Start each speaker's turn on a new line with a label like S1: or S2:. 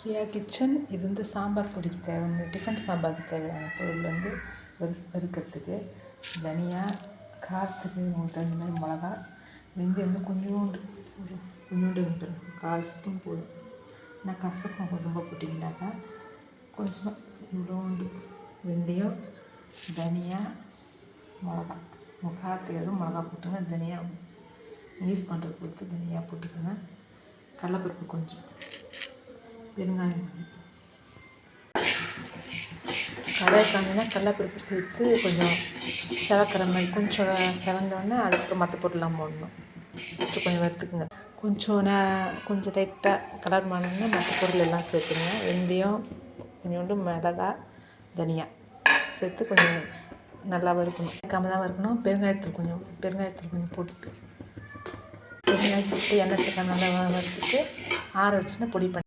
S1: Priya kitchen. இது வந்து சாம்பார் பொடிக்கு தேவையான டிஃபன் சாம்பாருக்கு தேவையான பொருள் வந்து வறுக்கிறதுக்கு தனியா, காரத்துக்கு உங்களுக்கு தகுந்த மாதிரி மிளகா, வெந்தயம் வந்து கொஞ்சோண்டு கொஞ்சோண்டு 1/4 ஸ்பூன் போதும். நான் கசக்கும் ரொம்ப போட்டிங்கனாக்கா கொஞ்சம் இவ்வளோண்டு வெந்தயம், தனியா, மிளகா. உங்கள் காரத்துக்கு எதுவும் மிளகா போட்டுங்க. தனியா யூஸ் பண்ணுறது பொறுத்து தனியாக போட்டுக்கோங்க. கடலைப்பருப்பு கொஞ்சம், பெருங்காயம் கடாய் காஞ்சினா கடலைப்பருப்பு சேர்த்து கொஞ்சம் செவக்கிற மாதிரி கொஞ்சம் செவந்தோடனே அதுக்கு மற்ற பொருள்லாம் போடணும். ஃபஸ்ட்டு கொஞ்சம் வறுத்துக்குங்க. கொஞ்சம் லைட்டாக கலர் மாறினா மற்ற பொருள் எல்லாம் சேர்த்துங்க. வெந்தயம் கொஞ்சோண்டு, மிளகா, தனியா சேர்த்து கொஞ்சம் நல்லா வறுக்கணும். கம்மியாக தான் வறுக்கணும். பெருங்காயத்தூள் கொஞ்சம் போட்டு எண்ணெய் சேர்த்து நல்லா வறுத்துட்டு ஆற வச்சுன்னா பொடி பண்ணி